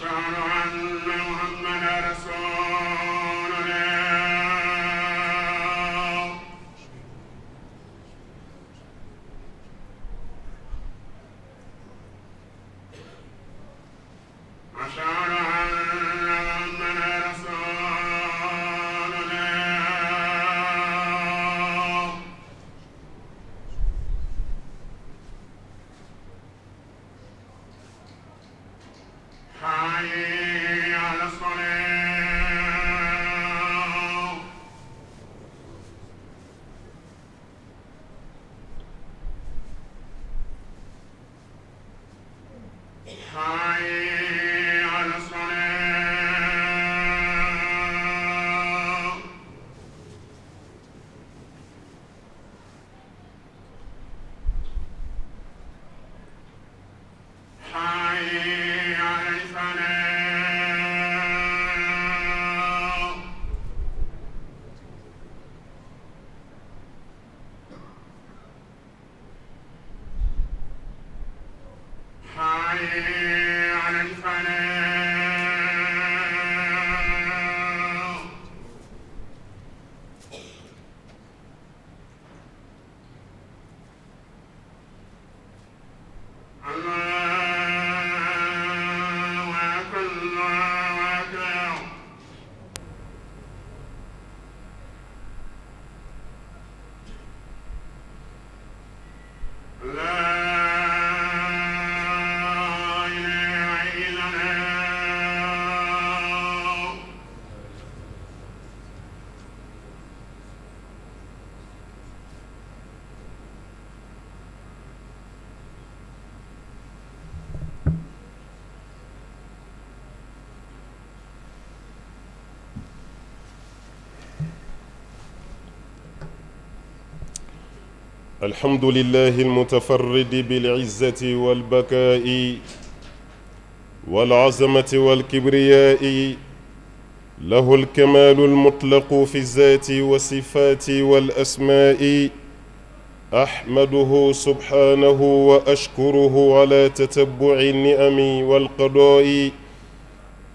وأشهد أن محمدا رسول الله أشهد أن محمدا رسول الله حي على الصلاة حي على الصلاة حي على الفلاح حي على الفلاح الله أكبر الله أكبر لا إله إلا الله الحمد لله المتفرد بالعزة والبكاء والعظمة والكبرياء، له الكمال المطلق في الذات والصفات والأسماء. أحمده سبحانه وأشكره على تتبع النعم والقضاء،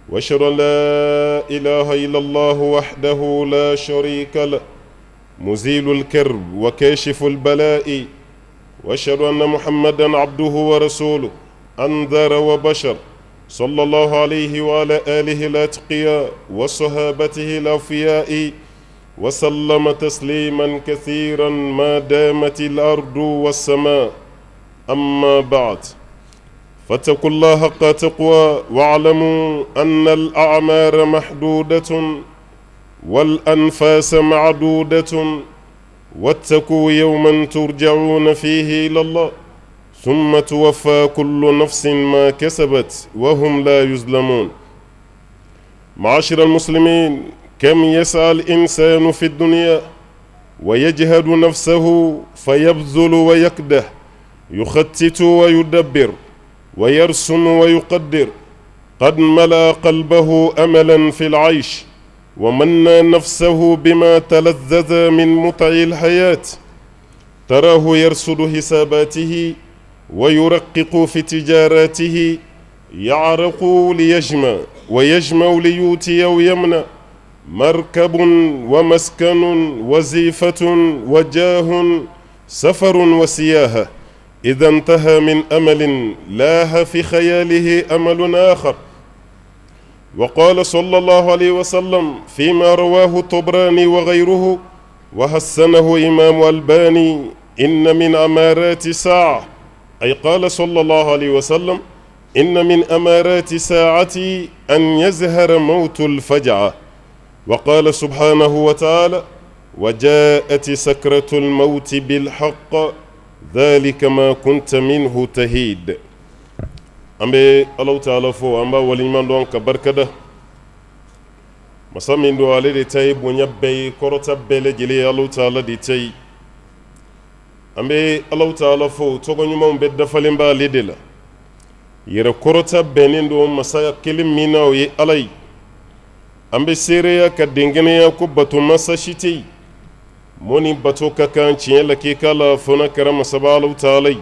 وأشهد أن لا إله إلا الله وحده لا شريك له مزيل الكرب وكاشف البلاء، وأشهد أن محمدا عبده ورسوله أنذر وبشر، صلى الله عليه وعلى آله الأتقياء وصحابته الأوفياء، وسلم تسليما كثيرا ما دامت الأرض والسماء. أما بعد، فاتقوا الله حق تقوى، واعلموا أن الأعمار محدودة والأنفاس معدودة، واتقوا يوما ترجعون فيه إلى الله ثم توفى كل نفس ما كسبت وهم لا يظلمون. معاشر المسلمين، كم يسعى الإنسان في الدنيا ويجهد نفسه فيبذل ويكدح، يخطط ويدبر ويرسم ويقدر، قد ملأ قلبه أملا في العيش ومنى نفسه بما تلذذ من متع الحياة. تراه يرصد حساباته ويرقق في تجاراته، يعرق ليجمع ويجمع ليؤتي ويمنع، مركب ومسكن وزيفة وجاه سفر وسياحة، إذا انتهى من أمل لاح في خياله أمل آخر. وقال صلى الله عليه وسلم فيما رواه الطبراني وغيره وحسنه إمام الباني: إن من أمارات الساعة، أي قال صلى الله عليه وسلم: إن من أمارات الساعة أن يظهر موت الفجعة. وقال سبحانه وتعالى: وجاءت سكرة الموت بالحق ذلك ما كنت منه تهيد. ambe Allah ta'ala fo amba waliman don ka barkada masamin do ale de tay bonya bay korota bele jeli Allah ta'ala di tay ambe Allah ta'ala fo to gonyu mom be dafalen ba ledela yere korota benin do masaya kelim minaw ye alay ambe sereya ka dingene ya ko batu masashiti moni bato ka kan ciyen ke kala fona karama saba Allah ta'ala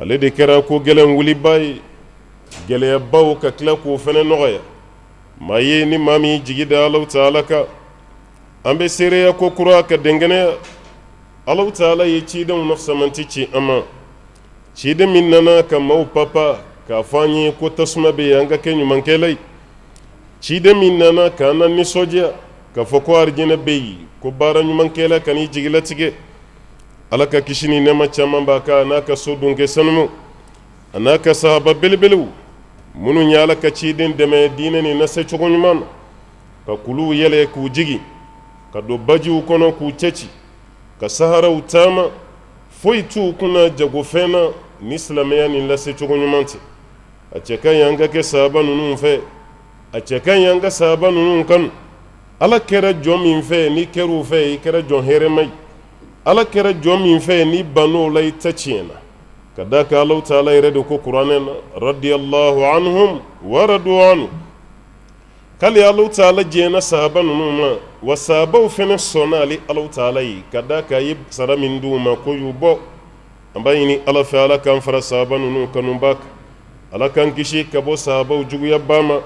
ale de kera ko gelen wuli bay gɛlɛyabaw ka tila k'o fɛnɛ nɔgɔya maa ye ni maa min jigi da Alahu Taala kan an bɛ seereya ko kura ka dɛnkɛnɛya Alahu Taala ye cidenw nafisamanti ci an ma ciden min nana ka maaw papa k'a fɔ an ye ko tasuma bɛ yen an ka kɛ ɲumankɛla ye ciden min nana k'an na nisɔndiya k'a fɔ ko arijinɛ bɛ yen ko baara ɲumankɛla ka n'i jigilatigɛ Ala ka kisi ni nɛɛma caman b'a kan a n'a ka so donkɛ sanumanw a n'a ka sahaba belebelew minnu ye Ala ka ciden dɛmɛ diinɛ nin lase cogo ɲuman na ka kuluw yɛlɛ k'u jigi ka don bajiw kɔnɔ k'u cɛci ka saharaw taama foyi t'u kunna jagofɛn na ni silamɛya nin lase cogo ɲuman tɛ a cɛ ka ɲi an ka kɛ sahaba ninnu fɛ a cɛ ka ɲi an ka sahaba ninnu kanu Ala kɛra jɔn min fɛ n'i kɛr'u fɛ i kɛra jɔn hɛrɛma ye Ala kɛra jɔn min fɛ n'i bann'o la i ta tiɲɛna ka d'a kan Alahu Taala yɛrɛ de ko kuranɛ na radiyallahu anhum wa radu anhu k'ale Alahu Taala jɛnna sahaba ninnu ma wa sahabaw fɛnɛ sɔnna ale Alahu Taala ye ka d'a kan a ye sara min d'u ma ko y'u bɔ an b'a ɲini Ala fɛ Ala k'an fara sahaba ninnu kanuba kan Ala k'an kisi ka bɔ sahabaw juguyaba ma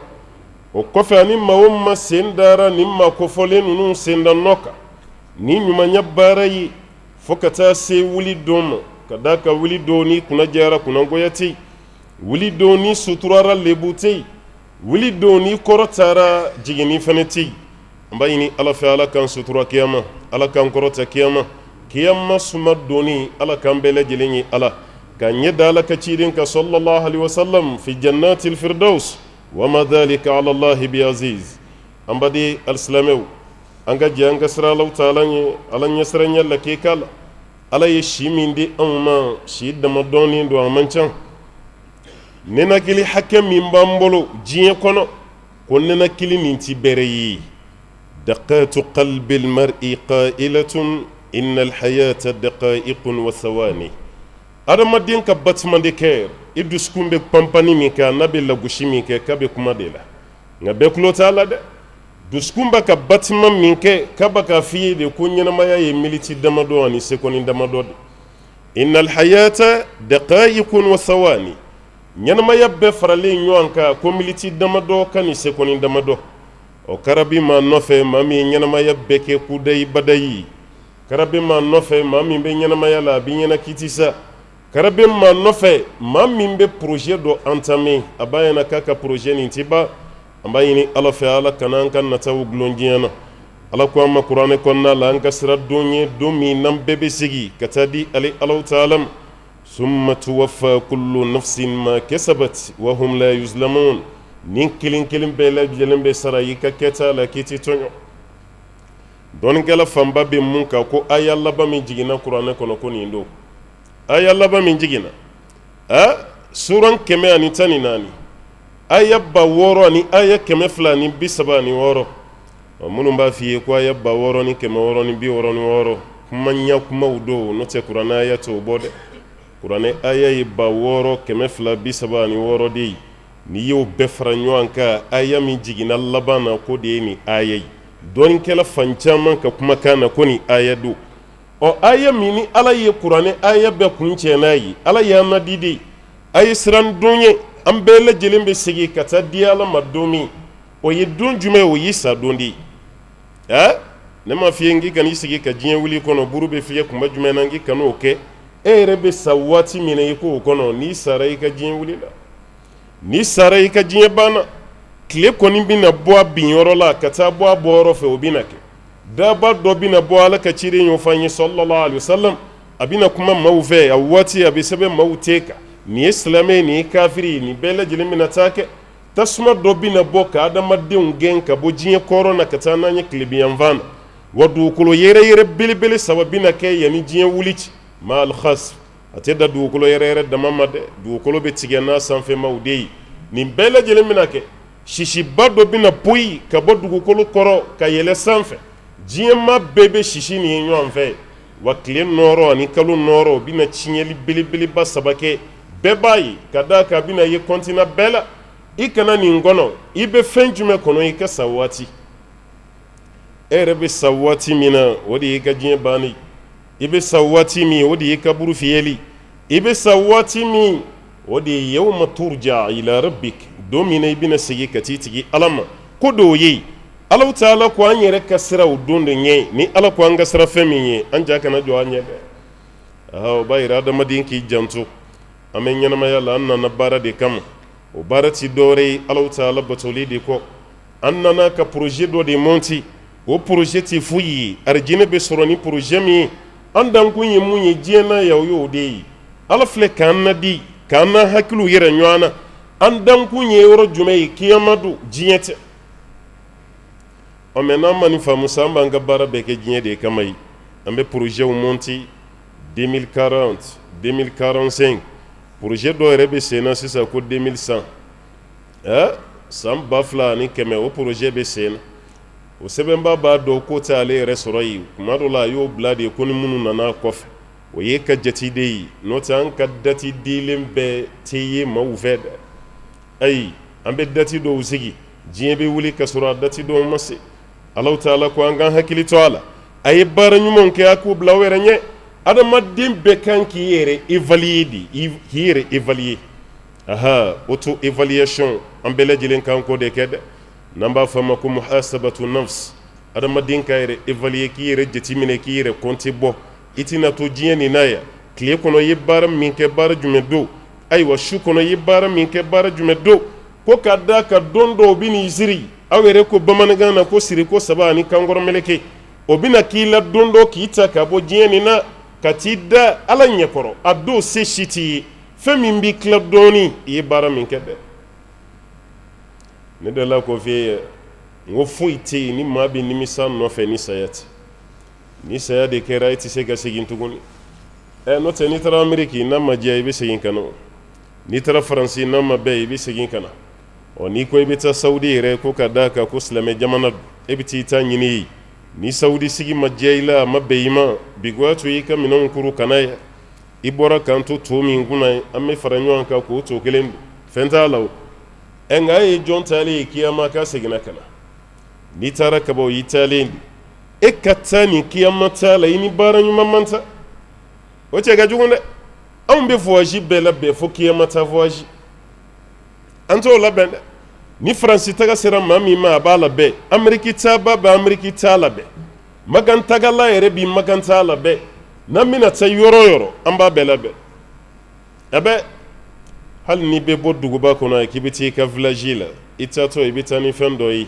o kɔfɛ ani maa o maa sen dara nin maa kofɔlen ninnu senda nɔ kan ni ɲumanya baara ye fo ka taa se wuli don ma ka d'a kan wuli don ni kunna jɛra kunnangoya tɛ yen wuli don ni suturara lebu tɛ yen wuli don ni kɔrɔ taara jiginni fɛnɛ tɛ yen an b'a ɲini Ala fɛ Ala k'an sutura kiyama Ala k'an kɔrɔta kiyama kiyama suma donni Ala k'an bɛɛ lajɛlen ye Ala k'an ɲɛ da Ala ka ciden kan sallallahu alaihi wasallam fi jannatil firdaus wa ma dhalika ala Allahi bi aziz an badi alsilamɛw an ka jɛ an ka sira Alahu Taala ye Ala ɲɛsiranya lakeka la Ala ye si min di anw ma si damadɔnnen don a man ca nenakili hakɛ min b'an bolo diɲɛ kɔnɔ ko nenakili nin ti bɛrɛ ye daqatu qalbi almar'i qa'ilatun innal hayata daqa'iqun wa thawani adamaden ka bâtiment de cœur i dusukun bɛ panpani min kɛ a n'a bɛ lagosi min kɛ k'a bɛ kuma de la nka bɛɛ tulo t'a la dɛ dusukun b'a ka bâtiment min kɛ k'a b'a k'a f'i ye de ko ɲɛnamaya ye miniti damadɔ ani sekondi damadɔ de innal hayata daqa'iqun wa thawani ɲɛnamaya bɛɛ faralen ɲɔgɔn kan ko miniti damadɔ ka ni sekondi damadɔ o karabi maa nɔfɛ maa min ye ɲɛnamaya bɛɛ kɛ kudayi badayi karabi maa nɔfɛ maa min bɛ ɲɛnamaya la a bɛ ɲɛna kiti sa karabi maa nɔfɛ maa min bɛ projet dɔ entamé a b'a ɲɛna k'a ka projet nin ti ban an b'a ɲini Ala fɛ Ala kana an ka nataw gulon diɲɛ na Ala ko an ma kuranɛ kɔnɔna la an ka sira don ye don min n'an bɛɛ bɛ sigi ka taa di ale Alahu Taala ma summa tuwaffa kullu nafsin ma kasabat wa hum la yuzlamun nin kelen kelen bɛɛ lajɛlen bɛ sara i ka kɛta la k'i ti tɔɲɔ dɔɔninkɛla fanba bɛ mun kan ko aya laban min jiginna kuranɛ kɔnɔ ko nin don aya laban min jiginna suran 114 aya 600 ani aya 236 minnu b'a f'i ye ko aya 600 ni 666 kuma ɲa kumaw don n'o tɛ kuranɛ aya t'o bɔ dɛ kuranɛ aya ye 600 236 de ye n'i y'o bɛɛ fara ɲɔgɔn kan aya min jiginna laban na ko de ye nin aya ye dɔɔninkɛla fan caman ka kumakan na ko nin aya don aya min ni Ala ye kuranɛ aya bɛɛ kun cɛ n'a ye Ala y'an nadi de a ye siran don ye an bɛɛ lajɛlen bɛ segin ka taa di Ala ma don min o ye don jumɛn o ye sa don de ye ne ma f'i ye n k'i kan'i sigi ka diɲɛ wuli kɔnɔ buru bɛ fiyɛ kuma jumɛn na n k'i kan'o kɛ e yɛrɛ bɛ sa waati min na i k'o kɔnɔ n'i sara i ka diɲɛ wuli la n'i sara i ka diɲɛ banna tile kɔni bɛna bɔ a binyɔrɔ la ka taa bɔ a bɔyɔrɔ fɛ o bɛna kɛ daba dɔ bɛna bɔ Ala ka ciden y'o fɔ an ye sallallahu alaihi wasallam a bɛna kuma maaw fɛ a waati a bɛ sɛbɛn maaw te kan nin ye silamɛ nin ye kafiri nin bɛɛ lajɛlen bɛna taa kɛ tasuma dɔ bɛna bɔ ka adamadenw gɛn ka bɔ diɲɛ kɔrɔ na ka taa n'an ye tilebiyanfan na wa dugukolo yɛrɛyɛrɛ belebele saba bɛna kɛ yanni diɲɛ wuli ci ma al-khasf a tɛ da dugukolo yɛrɛyɛrɛ dama ma dɛ dugukolo bɛ tigɛ n'a sanfɛmaw de ye nin bɛɛ lajɛlen bɛna kɛ sisiba dɔ bɛna poyi ka bɔ dugukolo kɔrɔ ka yɛlɛ sanfɛ diɲɛ maa bɛɛ bɛ sisi nin ye ɲɔgɔn fɛ wa tile nɔɔrɔ ani kalo nɔɔrɔ bɛna tiɲɛli belebeleba saba kɛ bɛɛ b'a ye ka d'a kan a bɛna ye kɔntina bɛɛ la i kana nin kɔnɔ i bɛ fɛn jumɛn kɔnɔ i ka sa waati e yɛrɛ bɛ sa waati min na o de y'i ka diɲɛ banni i bɛ sa waati min o de y'i ka buru fiyɛli i bɛ sa waati min o de ye yawma turja ila rabbik don min i bɛna segi ka t'i tigi ala ma ko dɔw ye Alahu taala ko an yɛrɛ ka sira o don de ɲɛ ni ala ko an ka sira fɛn min ye an ja kana jɔ an ɲɛ dɛ o b'a yira adamaden k'i janto an bɛ ɲɛnamaya la an nana baara de kama o baara ti dɔwɛrɛ ye Alahu taala batoli de kɔ an nana ka projet dɔ de monter o projet ti foyi ye arijinɛ bɛ sɔrɔ ni projet min ye an dankun ye mun ye diɲɛ na ya o y'o de ye ala filɛ k'an nadi k'an na hakiliw yɛrɛ ɲɔgɔn na an dankun ye yɔrɔ jumɛn ye kiyama don diɲɛ tɛ mɛ n'an ma nin faamu sa an b'an ka baara bɛɛ kɛ diɲɛ de kama ye an bɛ projet monter 2040 2045 projet dɔ yɛrɛ bɛ sen na sisan ko 2100 san 2000 o projet bɛ sen na o sɛbɛnba b'a dɔn ko tɛ ale yɛrɛ sɔrɔ yen kuma dɔ la a y'o bila de ko ni minnu nana kɔfɛ o ye ka jatiden ye n'o tɛ an ka dati dilen bɛɛ tɛ ye maaw fɛ dɛ ayi an bɛ dati dɔw sigi diɲɛ bɛ wuli ka sɔrɔ a dati dɔw ma se Alahu taala ko an k'an hakili to a la a ye baara ɲumanw kɛ a k'u bila aw yɛrɛ ɲɛ adamaden bɛɛ kan k'i yɛrɛ évaluer de k'i yɛrɛ évaluer auto évaluation an bɛɛ lajɛlen kan k'o de kɛ dɛ n'an b'a fɔ a ma ko muhasabatu nafs adamaden ka yɛrɛ évaluer k'i yɛrɛ jateminɛ k'i yɛrɛ compte bɔ i tɛna to diɲɛ nin na yan tile kɔnɔ i ye baara min kɛ baara jumɛn don ayiwa su kɔnɔ i ye baara min kɛ baara jumɛn don ko ka da ka don dɔw bɛ n'i siri aw yɛrɛ ko bamanankan na ko siri ko saba ani kankɔrɔ meleke o bɛna k'i la don dɔ k'i ta ka bɔ diɲɛ nin na ka t'i da ala ɲɛkɔrɔ a don se si t'i ye fɛn min b'i tila dɔɔni i ye baara min kɛ dɛ ne dɔ la k'o f'e ye n ko foyi tɛ yen ni maa bɛ nimisa nɔfɛ ni saya tɛ ni saya de kɛra e tɛ se ka segin tuguni n'o tɛ n'i taara Ameriki n'a ma diya i bɛ segin ka na n'i taara Faransi n'a ma bɛn i bɛ segin ka na n'i ko i bɛ taa Sawudi yɛrɛ ko ka d'a kan ko silamɛ jamana don e bɛ t'i ta ɲini yen ni Sawudi sigi ma diya i la a ma bɛn i ma bi goya to i ka minɛnw kuru ka na yan i bɔra k'an to to min kunna ye an bɛ fara ɲɔgɔn kan k'o to kelen don fɛn t'a la o nka e ye jɔn taalen ye kiyama k'a seginna ka na n'i taara ka bɔ o y'i taalen de e ka taa nin kiyama taa la i ni baara ɲuman man ta o cɛ ka jugu dɛ anw bɛ voyage bɛɛ labɛn fo kiyama taa voyage an t'o labɛn dɛ ni Faransi taga sera maa min ma a b'a labɛn Ameriki taaba bɛ Ameriki taa labɛn Makan tagala yɛrɛ bi Makan taa labɛn n'an bɛna taa yɔrɔ o yɔrɔ an b'a bɛɛ labɛn a bɛ hali n'i bɛ bɔ duguba kɔnɔ k'i bɛ taa i ka village la i taatɔ i bɛ taa ni fɛn dɔ ye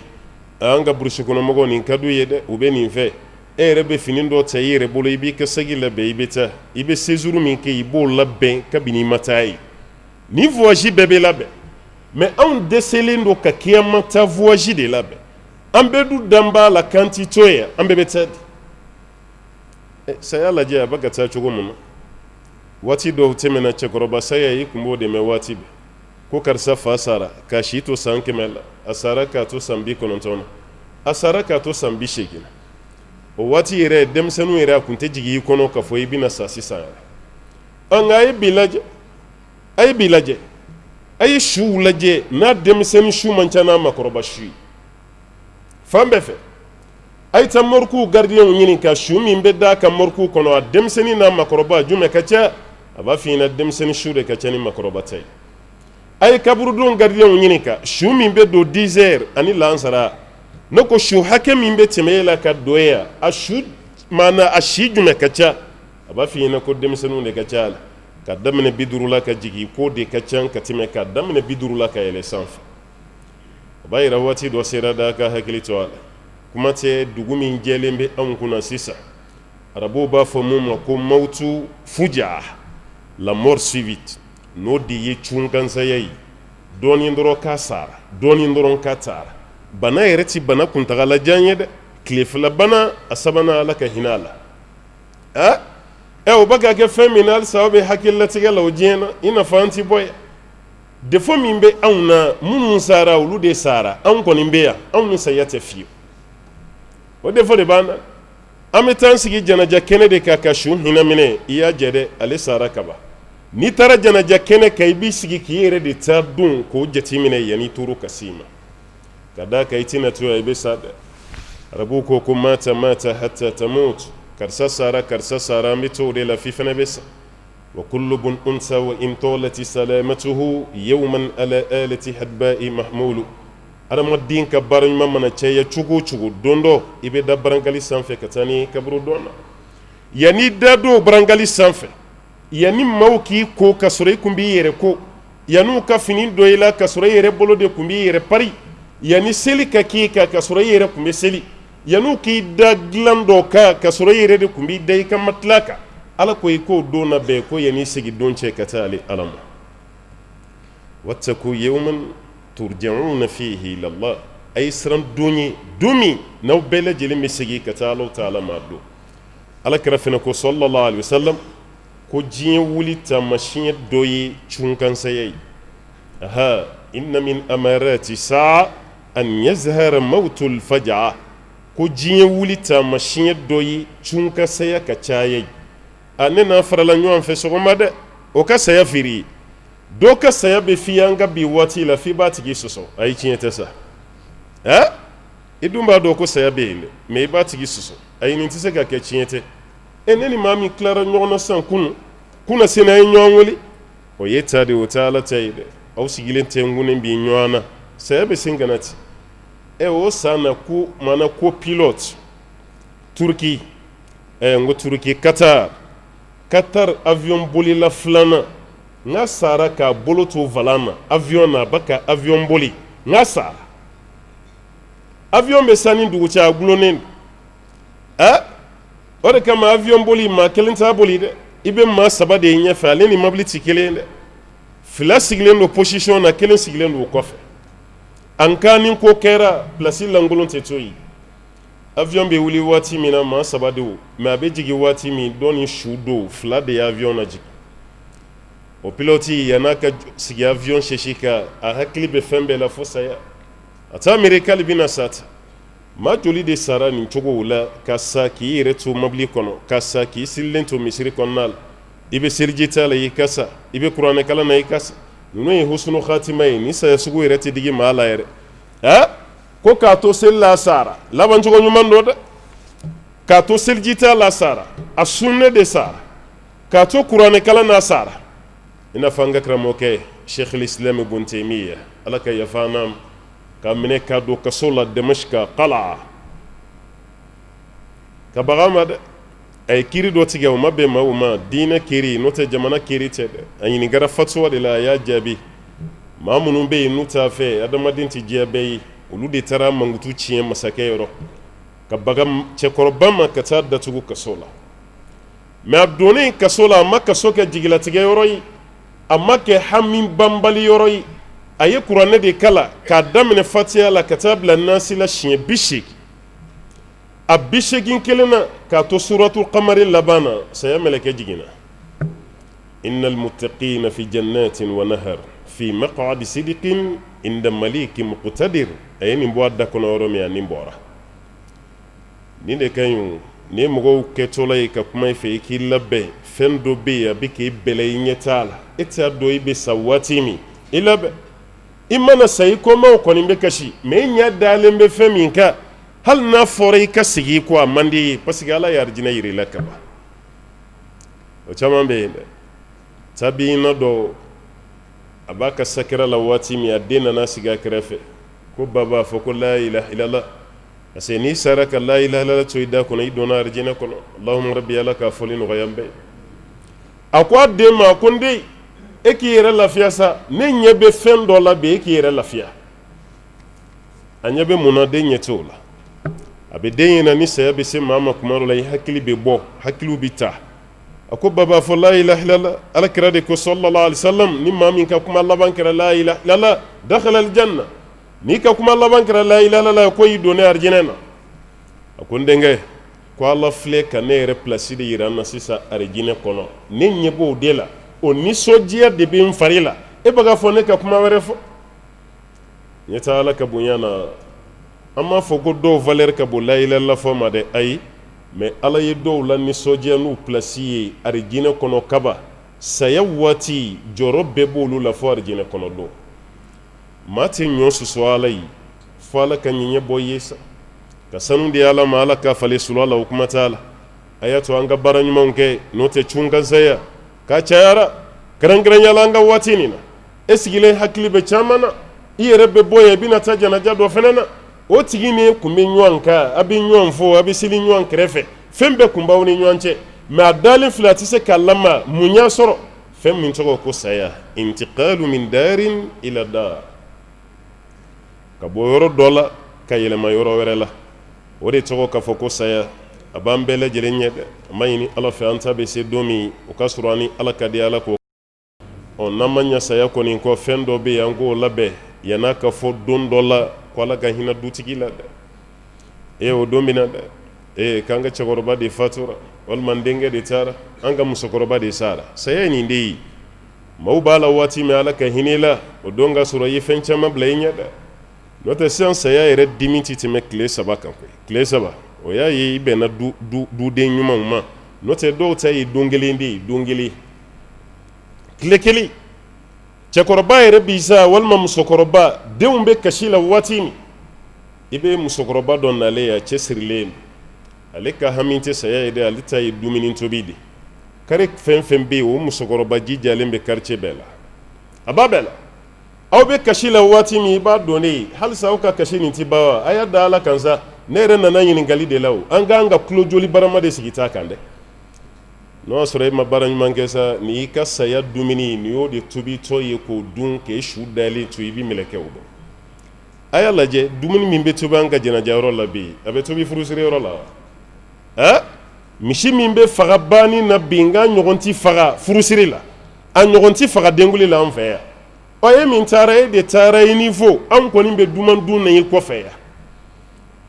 an ka burusi kɔnɔ mɔgɔw nin ka d'u ye dɛ u bɛ nin fɛ e yɛrɛ bɛ fini dɔ ta i yɛrɛ bolo i b'i ka sagi labɛn i bɛ taa i bɛ séjour min kɛ i b'o labɛn kabini i ma taa ye ni voyage bɛɛ bɛ labɛn mais anw dɛsɛlen don ka kiyama taa voyage de labɛn an bɛɛ dun dan b'a la k'an t'i to yan an bɛɛ bɛ taa di saya lajɛ a bɛ ka taa cogo min na waati dɔw tɛmɛna cɛkɔrɔba saya i tun b'o dɛmɛ waati bɛɛ ko karisa fa sara k'a si to san 100 la a sara k'a to san 90 na a sara k'a to san 80 na o waati yɛrɛ denmisɛnninw yɛrɛ a tun tɛ jigin i kɔnɔ k'a fɔ i bɛna sa sisan yɛrɛ nka a ye bi lajɛ a ye suw lajɛ n'a denmisɛnnin su man ca n'a makɔrɔba su ye fan bɛɛ fɛ a ye taa morikuw gardien ɲini ka su min bɛ d'a ka morikuw kɔnɔ a denmisɛnnin n'a makɔrɔba jumɛn ka ca a b'a f'i ɲɛna denmisɛnnin su de ka ca ni makɔrɔba ta ye a ye kaburudon gardien ɲini ka su min bɛ don 10 heures ani lansara ne ko su hakɛ min bɛ tɛmɛ e la ka don e yan a su maana a si jumɛn ka ca a b'a f'i ɲɛna ko denmisɛnninw de ka ca a la ka daminɛ 50 la ka jigin k'o de ka ca ka tɛmɛ ka daminɛ 50 la ka yɛlɛ sanfɛ a b'a yira waati dɔ sera d'a ka hakili to a la kuma tɛ dugu min jɛlen bɛ anw kunna sisan arabuw b'a fɔ mun ma ko mawutu fuja la mort subite n'o de ye cunkansaya ye dɔɔnin dɔrɔn k'a sara dɔɔnin dɔrɔn k'a taara bana yɛrɛ ti bana kuntagalajan ye dɛ tilefɛla bana a sabanan ala ka hinɛ a la o bɛ ka kɛ fɛn min na halisa aw bɛ hakililatigɛ la o diɲɛ na i nafa an ti bɔ yan defo min bɛ anw na minnu sara olu de sara anw kɔni bɛ yan anw ni saya tɛ fiyewu o defo de b'an na an bɛ taa sigi janaja kɛnɛ de kan ka su hinɛ minɛ i y'a jɛ dɛ ale sara kaban n'i taara janaja kɛnɛ kan i b'i sigi k'i yɛrɛ de ta dun k'o jateminɛ yanni turu ka s'i ma ka d'a kan i tɛna to yan i bɛ sa dɛ arabuw ko mata hatta tamut karisa sara an bɛ to o de la f'i fana bɛ sa وكل بن أنثى وإن طالت سلامته يوما على آلة حدباء محمول adamaden ka baara ɲuman mana caya cogo o cogo don dɔ i bɛ da barangali sanfɛ ka taa ni kaburu dɔn na yanni da don barangali sanfɛ yanni maaw k'i ko ka sɔrɔ i kun b'i yɛrɛ ko yanni u ka fini dɔ i la ka sɔrɔ i yɛrɛ bolo de kun b'i yɛrɛ pari yanni seli ka k'i kan ka sɔrɔ i yɛrɛ kun bɛ seli yanni u k'i da dilan dɔ kan ka sɔrɔ i yɛrɛ de kun b'i da i ka matila kan ala ko i k'o don na bɛɛ ko yanni segi don cɛ ka taa ale ala ma wattaqu yawman turja'una fihi ila Allah ay siran donye dumi n'aw bɛɛ lajɛlen bɛ segi ka taa Alahu Taala ma don ala kɛra fana ko sallallahu alaihi wasallam ko diɲɛ wuli taamasiyɛn dɔ ye cunkansaya ye aha inna min amarati sa'a an yazhara mawtul faj'a ko diɲɛ wuli taamasiyɛn dɔ ye cunkansaya ka caya ye a ne n'a farala ɲɔgɔn fɛ sɔgɔma dɛ o ka saya firi dɔ ka saya bɛ f'i ye an ka bi waati la f'i b'a tigi sɔsɔ ayi tiɲɛ tɛ sa i dun b'a dɔn ko saya bɛ yen dɛ mɛ i b'a tigi sɔsɔ ayi nin tɛ se ka kɛ tiɲɛ tɛ ne ni maa min tilara ɲɔgɔn na sisan kunna sen a ye ɲɔgɔn wele o ye ta de o tɛ ala ta ye dɛ aw sigilen tɛ n gunnen bi ɲɔgɔn na saya bɛ sen ka na ten o san na ko maana ko pilote turki n ko turki Qatar avion bolila filanan n'a sara k'a bolo to volant na avion na a bɛ ka avion boli n'a sara avion bɛ sa ni dugu cɛ a gulonnen don o de kama avion boli maa kelen t'a boli dɛ i bɛ maa saba de ye ɲɛfɛ ale ni mobili tɛ kelen ye dɛ fila sigilen don position na kelen sigilen don o kɔfɛ an ka ni ko kɛra place lankolon tɛ to yen avion bɛ wuli waati min na maa saba de o mɛ a bɛ jigin waati min dɔ ni su don fila de ye avion lajigin o piloti yan'a ka sigi avion sɛsi kan a hakili bɛ fɛn bɛɛ la fo saya a taa miiri k'ale bɛna sa ta maa joli de sara nin cogo la ka sa k'i yɛrɛ to mobili kɔnɔ ka sa k'i sirilen to misiri kɔnɔna la i bɛ seliji ta la i ka sa i bɛ kuranɛ kalan na i ka sa ninnu ye husunu khatima ye ni saya sugu yɛrɛ tɛ digi maa la yɛrɛ ko k'a to seli la a sara labancogo ɲuman dɔ dɛ k'a to seliji ta la a sara a sunne de sara k'a to kuranɛ kalan na a sara i n'a fɔ an ka karamɔgɔkɛ Sheikh al-Islam Ibn Taymiyyah ala ka yafa an ma ka minɛ k'a don kaso la Damashika qala ka baga ma dɛ a ye kiiri dɔ tigɛ o ma bɛn maa o ma diinɛ kiiri n'o tɛ jamana kiiri tɛ dɛ a ɲininkara fatuwa de la a y'a jaabi maa minnu bɛ yen n'u t'a fɛ adamaden tɛ diɲɛ bɛɛ ye olu de taara mankutu tiɲɛ masakɛ yɔrɔ ka baga cɛkɔrɔba ma ka taa datugu kaso la mɛ a donnen kaso la a ma kaso kɛ jigilatigɛ yɔrɔ ye a ma kɛ hami banbali yɔrɔ ye a ye kuranɛ de kala k'a daminɛ fatiya la ka taa bila nasi la siɲɛ 80 a 81 kelen na k'a to suratul qamari laban na saya mɛlɛkɛ jiginna innal muttaqina fi jannatin wa nahar fi maq'adi sidiqin inda malikin muqtadir a ye nin bɔ a da kɔnɔ yɔrɔ min a nin bɔra nin de ka ɲi ni ye mɔgɔw kɛtɔla ye ka kuma i fɛ i k'i labɛn fɛn dɔ bɛ yen a bɛ k'i bɛlɛ i ɲɛ t'a la e t'a dɔn i bɛ sa waati min i labɛn i mana sa i kɔmaw kɔni bɛ kasi mɛ i ɲɛ dalen bɛ fɛn min kan hali n'a fɔra i ka segin i kɔ a man di ye parce que ala ye arijinɛ yira i la ka ban o caman bɛ yen dɛ tabiina dɔ a b'a ka sakira la waati min a den nana sigi a kɛrɛfɛ ko ba b'a fɔ ko la ilaha illallah parce que n'i sara ka la ilaha illallah to i da kɔnɔ i donna arijinɛ kɔnɔ allahumma rabbi ala k'a fɔli nɔgɔya n bɛɛ a ko a den ma ko n den e k'i yɛrɛ lafiya sa ne ɲɛ bɛ fɛn dɔ la bi e k'i yɛrɛ lafiya a ɲɛ bɛ mun na den ɲɛ t'o la a bɛ den ɲɛna ni saya bɛ se maa ma kuma dɔ la i hakili bɛ bɔ hakiliw bɛ taa a ko baba fɔ la ilaha illallah ala kira de ko sallallahu alaihi wasallam ni maa min ka kuma laban kɛra la ilaha illallah dakhala aljanna n'i ka kuma laban kɛra la ilaha illallah ko i donna arijinɛ na a ko n denkɛ ko ala filɛ ka ne yɛrɛ place de yira n na sisan arijinɛ kɔnɔ ne ɲɛ b'o de la o nisɔndiya de bɛ n fari la e bɛ ka fɔ ne ka kuma wɛrɛ fɔ ɲɛ tɛ ala ka bonya na an m'a fɔ ko dɔw valeur ka bon la ilaha illallah fɔ ma dɛ ayi mɛ ala ye dɔw la nisɔndiya n'u place ye arijinɛ kɔnɔ kaba saya waati jɔyɔrɔ bɛɛ b'olu la fɔ arijinɛ kɔnɔ don maa tɛ ɲɔ susu ala ye fɔ ala ka ɲɛɲɛ bɔ i ye sa ka sanu di ala ma ala ka falen sulu la o kuma t'a la a y'a to an ka baara ɲumanw kɛ n'o tɛ cunkansaya k'a cayara kɛrɛnkɛrɛnyala an ka waati nin na e sigilen hakili bɛ caman na i yɛrɛ bɛ bɔ yen i bɛna taa janaja dɔ fɛnɛ na o tigi ni kun bɛ ɲɔgɔn kan a bɛ ɲɔgɔn fɔ a bɛ seli ɲɔgɔn kɛrɛfɛ fɛn bɛɛ kun b'aw ni ɲɔgɔn cɛ mɛ a dalen filɛ a tɛ se k'a lama mun y'a sɔrɔ fɛn min tɔgɔ ko saya intiqalu min darin ila dar ka bɔ yɔrɔ dɔ la ka yɛlɛma yɔrɔ wɛrɛ la o de tɔgɔ ka fɔ ko saya a b'an bɛɛ lajɛlen ɲɛ dɛ a ma ɲini ala fɛ an ta bɛ se don min o ka sɔrɔ an ni ala ka di ala ko n'an ma ɲɛ saya kɔni kɔ fɛn dɔ bɛ yen an k'o labɛn yan'a ka fɔ don dɔ la ko ala ka hinɛ dutigi la dɛ o don min na dɛ k'an ka cɛkɔrɔba de fatura walima n denkɛ de taara an ka musokɔrɔba de sara saya ye nin de ye maaw b'a la waati min ala ka hinɛ la o don ka sɔrɔ i ye fɛn caman bila i ɲɛ dɛ n'o tɛ sisan saya yɛrɛ dimi tɛ tɛmɛ tile 3 kan koyi tile 3 o y'a ye i bɛnna duden ɲumanw ma n'o tɛ dɔw ta ye don kelen de ye don kelen tile kelen cɛkɔrɔba yɛrɛ b'i sa walima musokɔrɔba denw bɛ kasi la waati min i bɛ musokɔrɔba dɔ nalen a cɛ sirilen ale ka hami tɛ saya ye dɛ ale ta ye dumuni tobi de kari fɛn fɛn bɛ yen o musokɔrɔba jijalen bɛ quartier bɛɛ la a b'a bɛɛ la aw bɛ kasi la waati min i b'a dɔn ne ye halisa aw ka kasi nin tɛ ban wa a y'a da ala kan sa ne yɛrɛ nana ɲininkali de la o an k'an ka tulo joli barama de sigi t'a kan dɛ n'o y'a sɔrɔ e ma baara ɲuman kɛ sa nin y'i ka saya dumuni nin y'o de tobitɔ ye k'o dun k'e su dalen to i bɛ mɛlɛkɛw dɔn a y'a lajɛ dumuni min bɛ tobi an ka jɛnajɛyɔrɔ la bi a bɛ tobi furusiriyɔrɔ la wa misi min bɛ faga banni na bi n ka ɲɔgɔn tɛ faga furusiri la a ɲɔgɔn tɛ faga denkuli la an fɛ yan e min taara e de taara i ni fo an kɔni bɛ duman dun na i kɔfɛ yan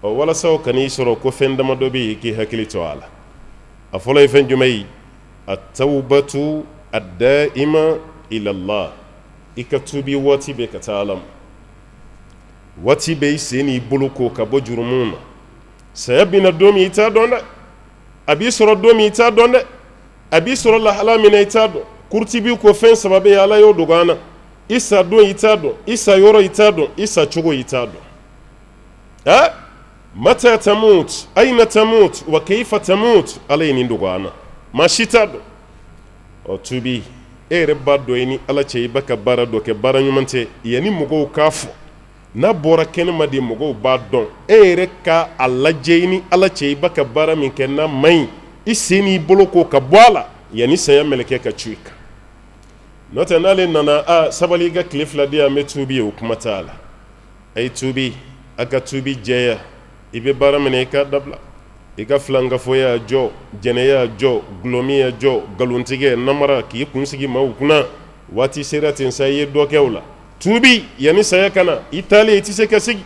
walasa o kan'i sɔrɔ ko fɛn damadɔ bɛ yen k'i hakili to a la a fɔlɔ ye fɛn jumɛn ye at-tawbatu ad-da'ima ila Allah i ka tubi waati bɛɛ ka taa Ala ma waati bɛɛ i sen n'i bolo ko ka bɔ jurumun na saya bɛna don min i t'a dɔn dɛ a b'i sɔrɔ don min i t'a dɔn dɛ a b'i sɔrɔ lahala min na i t'a dɔn kurti b'i ko fɛn saba bɛ yen Ala y'o dogo an na i sa don i t'a dɔn i sa yɔrɔ i t'a dɔn i sa cogo i t'a dɔn mata tamut aina tamut wa kayfa tamut Ala ye nin dogo an na maa si t'a dɔn tubi e yɛrɛ b'a dɔn i ni Ala cɛ i bɛ ka baara dɔ kɛ baara ɲuman tɛ yanni mɔgɔw k'a fɔ n'a bɔra kɛnɛma de mɔgɔw b'a dɔn e yɛrɛ ka a lajɛ i ni Ala cɛ i bɛ ka baara min kɛ n'a man ɲi i sen n'i bolo ko ka bɔ a la yanni saya mɛlɛkɛ ka cu i kan n'o tɛ n'ale nana sabali i ka tile 2 di yan n bɛ tubi o kuma t'a la a ye tubi a ka tubi jɛya i bɛ baara minɛ i ka dabila i ka filankafoya jɔ jɛnɛya jɔ gulɔmiya jɔ nkalontigɛ namara k'i kunsigi maaw kunna waati sera ten sa i ye dɔ kɛ o la tubi yanni saya ka na i taalen i tɛ se ka sigi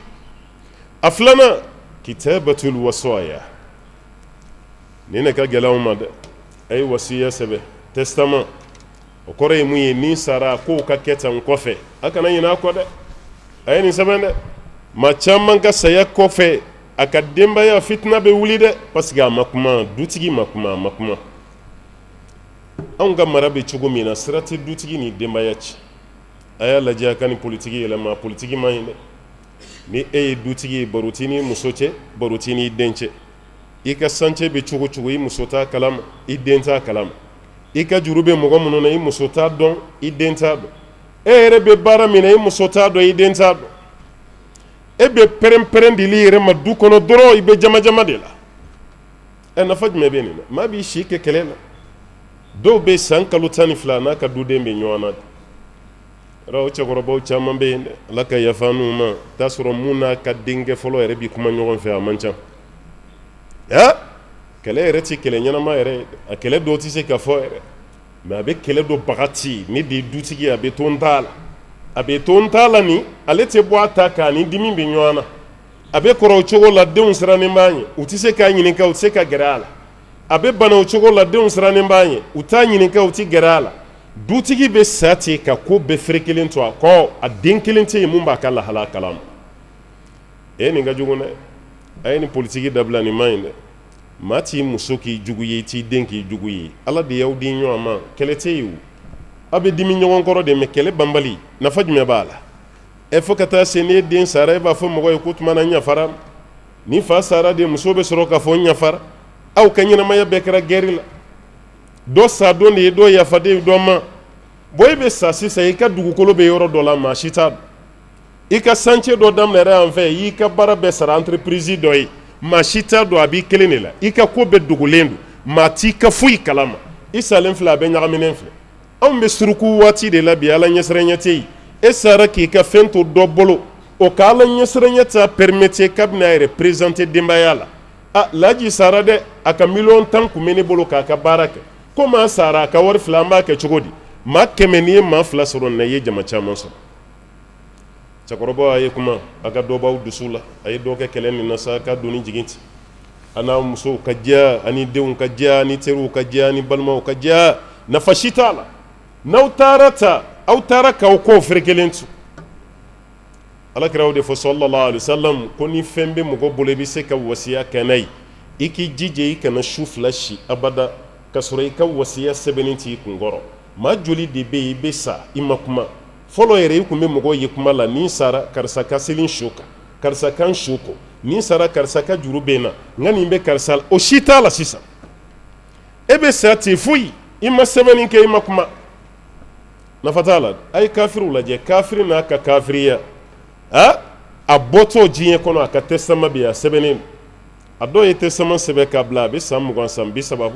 a filanan kitabatul wasaya nin ne ka gɛlɛn anw ma dɛ a ye wasiya sɛbɛn testament o kɔrɔ ye mun ye ni sara k'o ka kɛ tan kɔfɛ a kana ɲinɛ a kɔ dɛ a ye nin sɛbɛn dɛ maa caman ka saya kɔfɛ a ka denbaya fitina bɛ wuli dɛ parce que a ma kuma dutigi ma kuma a ma kuma anw ka mara bɛ cogo min na sira tɛ dutigi ni denbaya ci a y'a lajɛ a ka nin politiki yɛlɛma politiki man ɲi dɛ ni e ye dutigi ye baro t'i ni muso cɛ baro t'i ni den cɛ i ka sanche bɛ cogo cogo i muso t'a kalama i den t'a kalama i ka juru bɛ mɔgɔ minnu na i muso t'a dɔn i den t'a dɔn e yɛrɛ bɛ baara min na i muso t'a dɔn i den t'a dɔn e bɛ pɛrɛn-pɛrɛn dili i yɛrɛ ma du kɔnɔ dɔrɔn i bɛ jama-jama de la nafa jumɛn bɛ nin na maa b'i si kɛ kɛlɛ la dɔw bɛ san kalo 12 n'a ka duden bɛ ɲɔgɔn na yɔrɔ o cɛkɔrɔbaw caman bɛ yen dɛ Ala ka yafa n'u ma t'a sɔrɔ mun n'a ka denkɛ fɔlɔ yɛrɛ bɛ kuma ɲɔgɔn fɛ a man ca kɛlɛ yɛrɛ tɛ kɛlɛ ɲɛnama yɛrɛ a kɛlɛ dɔw tɛ se ka fɔ yɛrɛ mɛ a bɛ kɛlɛ dɔ bagati ni de dutigi a bɛ to n t'a la a bɛ to n t'a la nin ale tɛ bɔ a ta kan ni dimi bɛ ɲɔgɔn na a bɛ kɔrɔ o cogo la denw sirannen b'a ɲɛ u tɛ se k'a ɲininka u tɛ se ka gɛrɛ a la a bɛ bana o cogo la denw sirannen b'a ɲɛ u t'a ɲininka u tɛ gɛrɛ a la dutigi bɛ sa ten ka ko bɛɛ fere kelen to a kɔ a den kelen tɛ yen mun b'a ka lahala kalama nin ka jugu dɛ a ye nin politiki dabila nin man ɲi dɛ maa t'i muso k'i jugu ye i t'i den k'i jugu ye Ala de y'aw di ɲɔgɔn ma kɛlɛ tɛ yen o a bɛ dimi ɲɔgɔn kɔrɔ de mɛ kɛlɛ banbali nafa jumɛn b'a la fo ka taa se n'e den sara e b'a fɔ mɔgɔ ye ko tuma na n yafara ni fa sara de muso bɛ sɔrɔ k'a fɔ n yafara aw ka ɲɛnamaya bɛɛ kɛra gɛri la dɔ sa don de ye dɔ yafaden dɔ ma bɔn i bɛ sa sisan i ka dugukolo bɛ yɔrɔ dɔ la maa si t'a dɔn i ka santier dɔ daminɛra yan fɛ i y'i ka baara bɛɛ sara entreprise dɔ ye maa si t'a dɔn a b'i kelen de la i ka ko bɛɛ dogolen don maa t'i ka foyi kalama i salen filɛ a bɛ ɲagaminen filɛ anw bɛ suruku waati de la bi ala ɲɛsiranɲɛ tɛ yen e sara k'i ka fɛn to dɔ bolo o ka ala ɲɛsiranɲɛ t'a permettre k'a bɛna a représenter denbaya la Laji sara dɛ a ka miliyɔn 10 kun bɛ ne bolo k'a ka baara kɛ ko maa sara a ka wari filɛ an b'a kɛ cogo di maa 100 n'i ye maa 2 sɔrɔ nin na i ye jama caman sɔrɔ cɛkɔrɔba a ye kuma a ka dɔ b'aw dusu la a ye dɔ kɛ kɛlɛ nin na sa k'a doni jigin ten a n'a musow ka diya ani denw ka diya ani teriw ka diya ani balimaw ka diya nafa si t'a la n'aw taara ta aw taara k'aw kɔ ferekelen tu alakiraw de fɔ sallallahu alaihi wasallam ko ni fɛn bɛ mɔgɔ bolo i bɛ se ka wasiya kɛ n'a ye i k'i jija i kana su 2 si abada ka sɔrɔ i ka wasiya sɛbɛnni t'i kunkɔrɔ maa joli de bɛ yen i bɛ sa i ma kuma fɔlɔ yɛrɛ i tun bɛ mɔgɔw ye kuma la ni sara karisa ka seli su kan karisa kan su ko ni sara karisa ka juru bɛ na nka nin bɛ karisa la o si t'a la sisan e bɛ sa ten foyi i ma sɛbɛnni kɛ i ma kuma nafa t'a la a ye kafiriw lajɛ kafiri n'a ka kafiriya a bɔtɔ diɲɛ kɔnɔ a ka testament bɛ yen a sɛbɛnnen don a dɔw ye testament sɛbɛn k'a bila a bɛ san 20 san 30 bɔ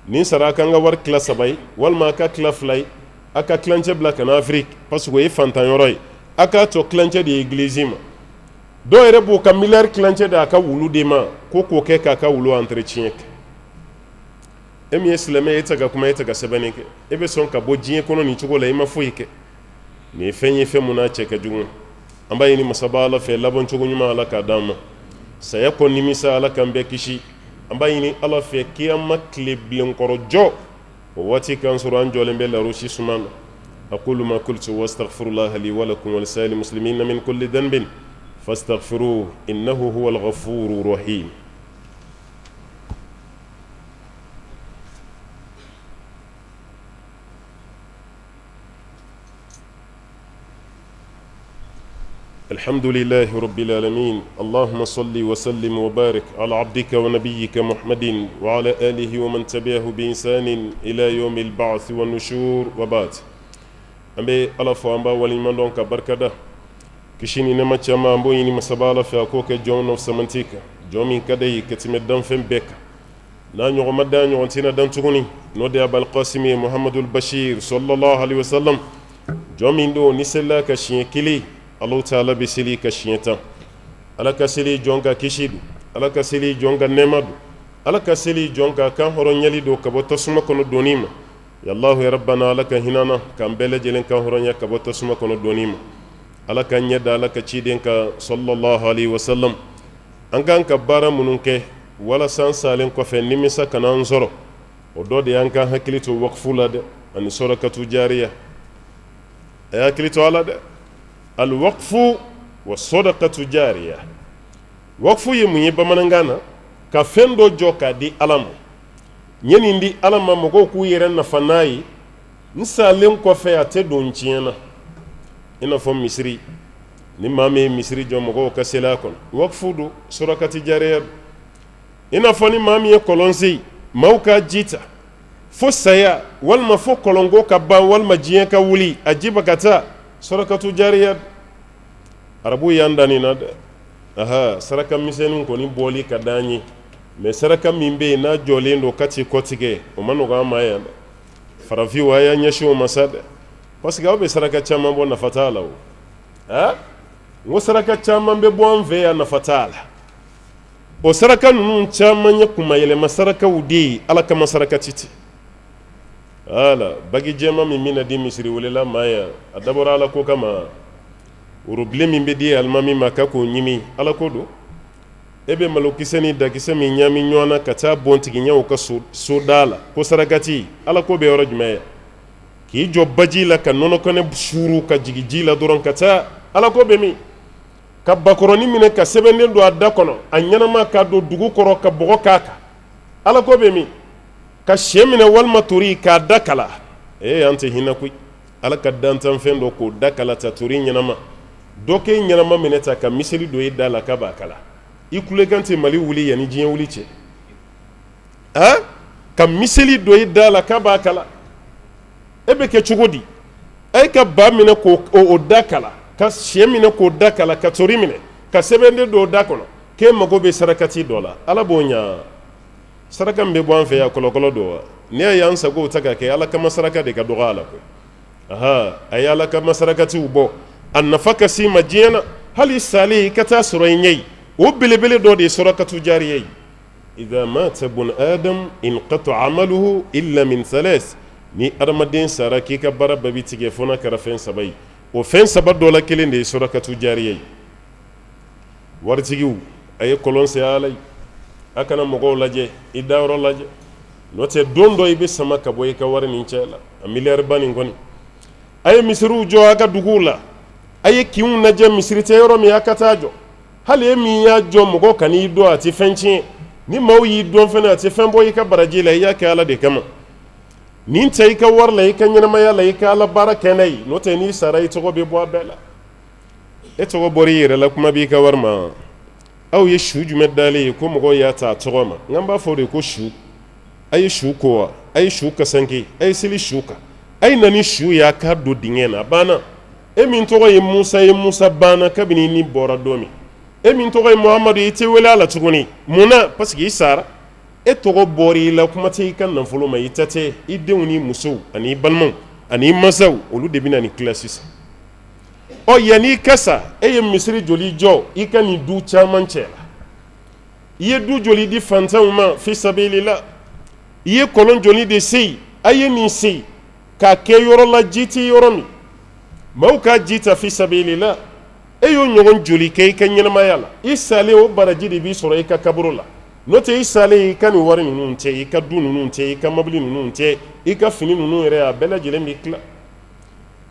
nin sara a ka n ka wari tila 3 ye walima a ka tila 2 ye a ka tilancɛ bila ka na Afiriki parce que o ye fantan yɔrɔ ye a k'a tɔ tilancɛ de ye église ma dɔw yɛrɛ b'o ka miliyari tilancɛ de a ka wulu de ma ko k'o kɛ k'a ka wulu entretien kɛ e min ye silamɛ e tɛ ka kuma e tɛ ka sɛbɛnni kɛ e bɛ sɔn ka bɔ diɲɛ kɔnɔ nin cogo la i ma foyi kɛ nin ye fɛn ye fɛn mun n'a cɛ ka jugu an b'a ɲini masaba ala fɛ laban cogo ɲuman ala k'a d'an ma saya kɔ nimisa ala k'an bɛɛ kisi an b'a ɲini ala fɛ kiyama tile bilenkɔrɔ jɔ o waati k'an sɔrɔ an jɔlen bɛ larosi suma na aqulu ma qultu wastaghfirullaha li wa lakum wa lisa'il muslimina min kulli dhanbin fastaghfiruhu innahu huwal ghafurur rahim الحمد لله رب العالمين اللهم صل وسلم وبارك على عبدك ونبيك محمد وعلى آله ومن تبعه بإحسان إلى يوم البعث والنشور وبعد أمبي الله فأمبا ولمن دونك بركة كشيني نما تشاما أمبو يني مسبالة في أكوك جون of سمنتيكا جومي كدي كتمد دم فين بك نا نيوم مدان نيوم تينا دم تغني نودي أبا القاسم محمد البشير صلى الله عليه وسلم جومي دو نسلا كشين كلي Allah ta'ala bɛ seli ka siɲɛ 10 ala ka seli jɔn ka kisi do ala ka seli jɔn ka nɛɛma do ala ka seli jɔn ka kan hɔrɔnyali do ka bɔ tasuma kɔnɔ donni ma yallahu ya rabbana ala ka hinana k'an bɛɛ lajɛlen kan hɔrɔnya ka bɔ tasuma kɔnɔ donni ma ala ka ɲɛ da ala ka ciden ka sallallahu alaihi wasallam an kan ka baara minnu kɛ walasa an salen kɔfɛ nimisa kana an sɔrɔ o dɔ de y'an kan hakili to waqfu la dɛ ani sɔrɔkatu jariya a y'a hakili to ala dɛ alwaqfu wa sadaqatu jariya waqfu ye mun ye bamanankan na ka fɛn dɔ jɔ k'a di ala ma ɲɛ nin di ala ma mɔgɔw k'u yɛrɛ nafa n'a ye n salen kɔfɛ a tɛ don tiɲɛ na i n'a fɔ misiri ni maa min ye misiri jɔ mɔgɔw ka seli a kɔnɔ waqfu do sadaqati jariya do i n'a fɔ ni maa min ye kɔlɔn sen maaw ka ji ta fo saya walima fo kɔlɔnko ka ban walima diɲɛ ka wuli a ji bɛ ka taa sarakatu jariya arabu y'an da nin na dɛ aha saraka misɛnninw kɔni bɔli ka d'an ye mais saraka min bɛ yen n'a jɔlen don ka ti kɔtigɛ o ma nɔgɔ an ma yan dɛ farafinw a y'a ɲɛsin o ma sa dɛ parce que aw bɛ saraka caman bɔ nafa t'a la o n ko saraka caman bɛ bɔ an fɛ yan nafa t'a la o saraka ninnu caman ye kumayɛlɛma sarakaw de ye ala kama saraka ti ten ala bagi jɛma min bɛna di misiri welela ma yan a dabɔra ala ko kama worobile min bɛ di alimami ma k'a k'o ɲimi ala ko don e bɛ malokisɛ ni dakisɛ min ɲami ɲɔgɔn na ka taa bɔntigiɲɛw ka so da la ko sarakati ala ko bɛ yɔrɔ jumɛn k'i jɔ baji la ka nɔnɔkɛnɛ suuru ka jigin ji la dɔrɔn ka taa ala ko bɛ min ka bakɔrɔni minɛ ka sɛbɛnnen don a da kɔnɔ a ɲɛnama ka don dugu kɔrɔ ka bɔgɔ k'a kan ala ko bɛ min ka sɛ minɛ walima tori k'a da kala an tɛ hinɛ koyi ala ka dantanfɛn dɔ k'o da kala ta tori ɲɛnama dɔ k'e ɲɛnama minɛ ta ka miseli don e da la k'a b'a kala i kulekan tɛ mali wuli yanni diɲɛ wuli cɛ ka miseli do i da la k'a b'a kala e bɛ kɛ cogo di a ye ka ba minɛ k'o da kala ka sɛ minɛ k'o da kala ka tori minɛ ka sɛbɛnden do o da kɔnɔ k'e mago bɛ sarakati dɔ la ala b'o ɲa saraka min bɛ bɔ an fɛ yan kɔlɔkɔlɔ do wa n'i y'a ye an sago ta ka kɛ ala kama saraka de ka dɔgɔ a la koyi a ye ala kama sarakatiw bɔ a nafa ka s'i ma diɲɛ na hali sali i ka taa sɔrɔ i ɲɛ ye o belebele dɔ de ye sarakatu jariya ye idha mata bun adam inqata amaluhu illa min thalas ni adamaden sara k'i ka baara bɛɛ bi tigɛ fo n'a kɛra fɛn saba ye o fɛn saba dɔ la kelen de ye sarakatu jariya ye waritigiw a ye kɔlɔn se ala ye a kana mɔgɔw lajɛ i dayɔrɔ lajɛ n'o tɛ don dɔ i bɛ sama ka bɔ i ka wari nin cɛ la a miliyari ba nin kɔni a ye misiriw jɔ a ka duguw la a ye kinw lajɛ misiri tɛ yɔrɔ min a ka taa jɔ hali e min y'a jɔ mɔgɔ kan'i dɔn a tɛ fɛn tiɲɛ ni maaw y'i dɔn fɛnɛ a tɛ fɛn bɔ i ka baraji la i y'a kɛ ala de kama nin tɛ i ka wari la i ka ɲɛnamaya la i ka ala baara kɛ n'a ye n'o tɛ n'i sara i tɔgɔ bɛ bɔ a bɛɛ la e tɔgɔ bɔra i yɛrɛ la kuma b'i ka wari ma aw ye su jumɛn dalen ye ko mɔgɔw y'a ta a tɔgɔ ma n'an b'a fɔ de ko su a ye su ko wa a ye su kasanke a ye seli su kan a ye na ni su ye a k'a don dingɛ na a banna e min tɔgɔ ye musa banna kabini ni bɔra don min e min tɔgɔ ye muhamadu i tɛ wele a la tuguni mun na parce que i sara e tɔgɔ bɔra i la kuma tɛ i ka nafolo ma i ta tɛ i denw ni musow ani i balimaw ani i mansaw olu de bɛ na ni tila sisan ɔ yanni i ka sa e ye misiri joli jɔ i ka nin du caman cɛ la i ye du joli di fantanw ma fi sabilillah i ye kɔlɔn joli de se a ye nin se k'a kɛ yɔrɔ la ji tɛ yɔrɔ min maaw ka ji ta fi sabilillah e y'o ɲɔgɔn joli kɛ i ka ɲɛnamaya la i salen o baraji de b'i sɔrɔ i ka kaburu la n'o tɛ i salen i ka nin wari ninnu tɛ i ka du ninnu tɛ i ka mobili ninnu tɛ i ka fini ninnu yɛrɛ a bɛɛ lajɛlen b'i tila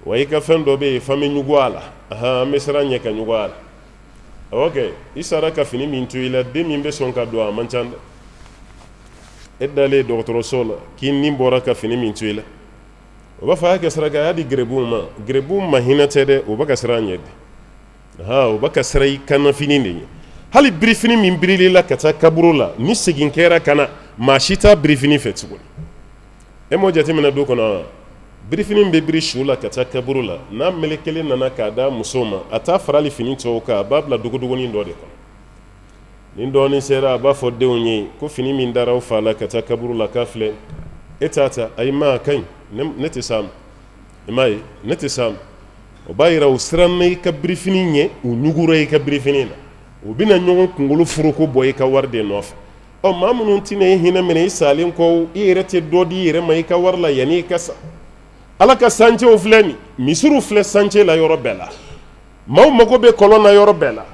wa i ka fɛn dɔ bɛ yen f'an bɛ ɲugu a la an bɛ siran ɲɛ ka ɲugu a la awɔ kɛ i sara ka fini min to i la den min bɛ sɔn ka don a man ca dɛ e dalen dɔgɔtɔrɔso la k'i nin bɔra ka fini min to i la o b'a fɔ a y'a kɛ saraka a y'a di gɛrɛbuw ma hinɛ tɛ dɛ o bɛ ka siran ɲɛ dɛ o bɛ ka siran i kanafini de ɲɛ hali birifini min birili la ka taa kaburu la ni segin kɛra ka na maa si t'a birifini fɛ tuguni e m'o jateminɛ du kɔnɔ birifini bɛ biri su la ka taa kaburu la n'a melekelen nana k'a da muso ma a t'a farali fini tɔw kan a b'a bila dogodogonin dɔ de kɔnɔ ni dɔɔnin sera a b'a fɔ denw ye ko fini min dara aw fa la ka taa kaburu la k'a filɛ e t'a ta ayi ma a ka ɲi ne tɛ s'a ma i m'a ye ne tɛ s'a ma o b'a yira u siranna i ka birifini ɲɛ u ɲugura i ka birifini na u bɛna ɲɔgɔn kunkolo foroko bɔ i ka wari de nɔfɛ ɔ maa minnu tɛna i hinɛ minɛ i salen kɔ i yɛrɛ tɛ dɔ di i yɛrɛ ma i ka wari la yanni i ka sa ala ka sancew filɛ nin misiriw filɛ sance la yɔrɔ bɛɛ la maaw mago bɛ kɔlɔn na yɔrɔ bɛɛ la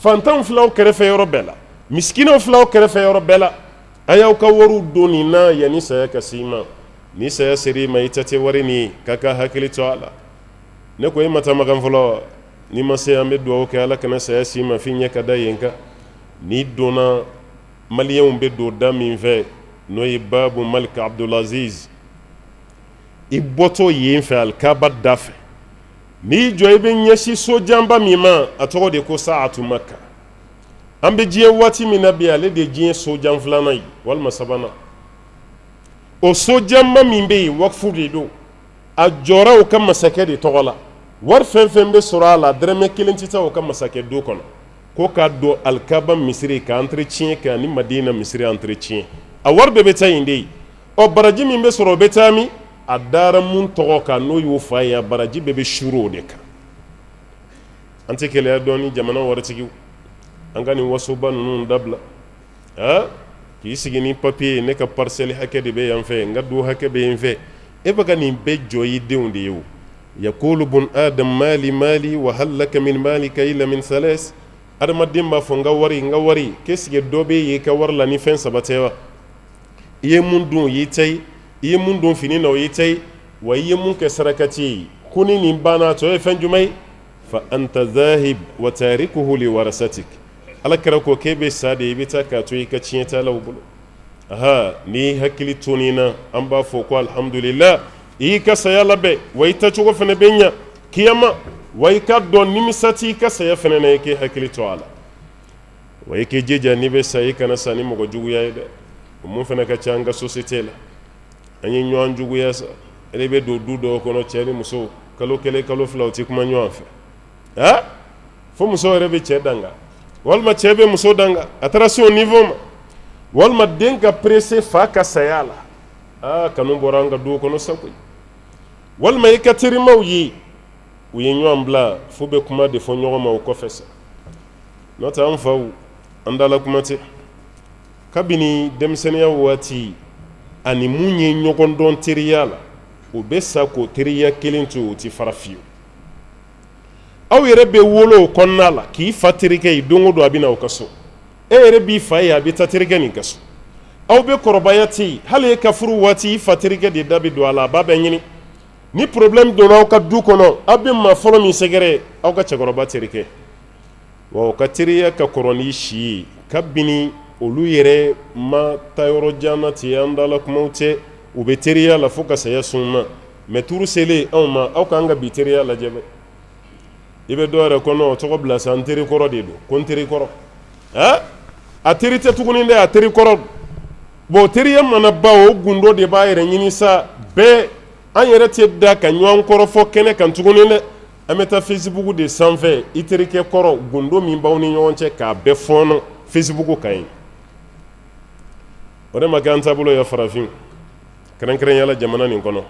fantanw filaw kɛrɛfɛ yɔrɔ bɛɛ la misikinaw filaw kɛrɛfɛ yɔrɔ bɛɛ la a y'aw ka wariw don nin na yanni saya ka s'i ma ni saya ser'i ma i ta tɛ wari nin ye k'a ka hakili to a la ne ko e ma taa makan fɔlɔ ni ma se an bɛ dugawu kɛ ala kana saya s'i ma f'i ɲɛ ka da yen kan n'i donna maliyɛnw bɛ don da min fɛ n'o ye babu malik abdulaziz i bɔtɔ yen fɛ alikaba da fɛ n'i jɔ i bɛ ɲɛsin sojanba min ma a tɔgɔ de ko saatu maka an bɛ diɲɛ waati min na bi ale de ye diɲɛ sojan filanan ye walima sabanan o sojanba min bɛ yen wakifu de don a jɔra o ka masakɛ de tɔgɔ la wari fɛn fɛn bɛ sɔrɔ a la dɛrɛmɛ kelen tɛ taa o ka masakɛ do kɔnɔ ko k'a don alikaba misiri ka entretien kɛ ani madina misiri entretien a wari bɛɛ bɛ taa yen de ye ɔ baraji min bɛ sɔrɔ o bɛ taa min a dara mun tɔgɔ kan n'o y'o fa ye a baraji bɛɛ bɛ suru o de kan an tɛ keleya dɔn ni jamana waritigiw an ka nin wasoba ninnu dabila k'i sigi ni papiye ne ka parcelle hakɛ de bɛ yan fɛ n ka du hakɛ bɛ yen fɛ e bɛ ka nin bɛɛ jɔ i denw de ye o yakulu bun adam mali wa hal laka min malika illa min thalas adamaden b'a fɔ n ka wari k'e sigi dɔ bɛ ye i ka wari la ni fɛn saba tɛ wa i ye mun dun o y'i ta ye i ye mun don fini na o y'i ta ye wa i ye mun kɛ sarakati ye ko ni nin banna tɔ ye fɛn jumɛn ye fa anta zahib wa tarikuhu li warasatik ala kɛra ko k'e bɛ sa de i bɛ taa k'a to i ka tiɲɛtalaw bolo n'i hakili to nin na an b'a fɔ ko alhamdulillah i y'i ka saya labɛn wa i tacogo fana bɛ ɲa kiyama wa i ka dɔn nimisa t'i ka saya fana na i k'i hakili to a la wa i k'i jija n'i bɛ sa i kana sa ni mɔgɔ juguya ye dɛ o mun fana ka ca an ka société la an ye ɲɔgɔn juguya sa ale bɛ don du dɔw kɔnɔ cɛ ni muso kalo kelen kalo fila u tɛ kuma ɲɔgɔn fɛ fo muso yɛrɛ bɛ cɛ danga walima cɛ bɛ muso danga a taara se o niveau ma walima den ka pressé fa ka saya la kanu bɔra an ka du kɔnɔ sa koyi walima i ka terimaw ye u ye ɲɔgɔn bila fo bɛ kuma de fɔ ɲɔgɔn ma o kɔfɛ sa n'o tɛ an faw an dala kuma tɛ kabini denmisɛnniya waati ani mun ye ɲɔgɔn dɔn teriya la o bɛ sa k'o teriya kelen to o tɛ fara fiyewu aw yɛrɛ bɛ wolo o kɔnɔna la k'i fa terikɛ ye don o don a bɛ na aw ka so e yɛrɛ b'i fa ye a bɛ taa terikɛ nin ka so aw bɛ kɔrɔbaya ten hali e ka furu waati i fa terikɛ de da bɛ don a la a b'a bɛ ɲini ni problème donna aw ka du kɔnɔ aw bɛ maa fɔlɔ min sɛgɛrɛ aw ka cɛkɔrɔba terikɛ wa o ka teriya ka kɔrɔ ni si ye kabini olu yɛrɛ ma taa yɔrɔ jan na ten an dala kumaw tɛ u bɛ teriya la fo ka saya sun ma mais tuuru selen anw ma aw k'an ka bi teriya lajɛ bɛ i bɛ dɔ yɛrɛ kɔnɔ o tɔgɔ bila sa n teri kɔrɔ de don ko n teri kɔrɔ a teri tɛ tuguni dɛ a teri kɔrɔ bon teriya mana ba o gundo de b'a yɛrɛ ɲini sa bɛɛ an yɛrɛ tɛ da ka ɲɔgɔn kɔrɔ fɔ kɛnɛ kan tuguni dɛ an bɛ taa Facebook de sanfɛ i terikɛ kɔrɔ gundo min b'aw ni ɲɔgɔn cɛ k'a bɛɛ fɔɔnɔ Facebook kan yen o de ma kɛ an taabolo ye farafin kɛrɛnkɛrɛnyala jamana nin kɔnɔ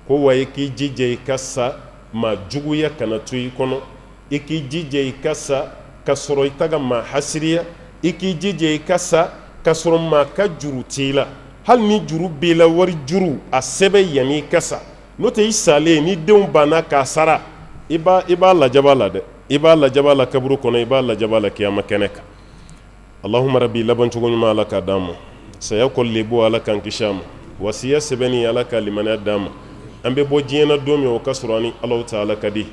ko wa i k'i jija i ka sa maa juguya kana to i kɔnɔ i k'i jija i ka sa ka sɔrɔ i ta ka maa hasiriya i k'i jija i ka sa ka sɔrɔ maa ka juru t'i la hali ni juru b'i la wari juru a sɛbɛn yanni i ka sa n'o tɛ i salen ni denw banna k'a sara i b'a lajaba la dɛ i b'a lajaba la kaburu kɔnɔ i b'a lajaba la kiyama kɛnɛ kan Allahumma rabbi labancogo ɲuman ala k'a d'an ma saya kɔlilen bɔ ala k'an kisi a ma wasiya sɛbɛnni ala ka limaniya d'an ma an bɛ bɔ diɲɛ na don min o ka sɔrɔ ani Alahu Taala ka di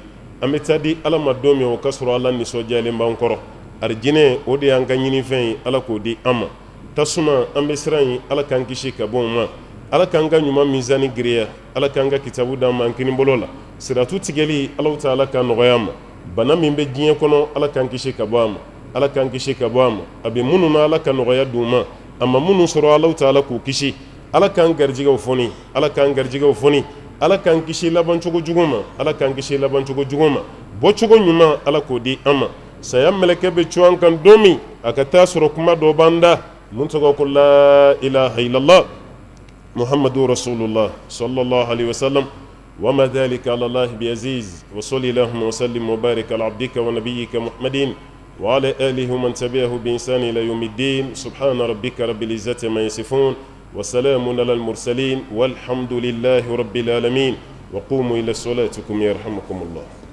an bɛ taa di ala ma don min o ka sɔrɔ ala nisɔndiyalen b'an kɔrɔ arijinɛ o de y'an ka ɲinifɛn ye ala k'o di an ma tasuma an bɛ siran yen ala k'an kisi ka bɔ o ma ala k'an ka ɲuman mizani giriya ala k'an ka kitabu d'an ma an kinibolo la siratu tigɛli Alahu Taala ka nɔgɔya an ma bana min bɛ diɲɛ kɔnɔ ala k'an kisi ka bɔ a ma ala k'an kisi ka bɔ a ma a bɛ minnu na ala ka nɔgɔya d'u ma a ma minnu sɔrɔ Alahu Taala k'u kisi ala k'an garijɛgɛw fɔni ala k'an garijɛgɛw fɔni ala k'an kisi labancogo jugu ma ala k'an kisi labancogo jugu ma bɔcogo ɲuman ala k'o di an ma saya mɛlɛkɛ bɛ cu an kan don min a ka taa sɔrɔ kuma dɔ b'an da mun tɔgɔ ko la ilaha illallah muhammadu rasulullah sallallahu alaihi wasallam wa ma dhalika ala allah biaziz wa sallallahu wa sallim wa barik ala abdika wa nabiyyika muhammadin wa ala alihi wa man tabi'ahu bi ihsan ila yawmiddin subhana rabbika rabbil izzati ma yasifun وسلام على المرسلين والحمد لله رب العالمين وقوموا إلى صلاتكم يرحمكم الله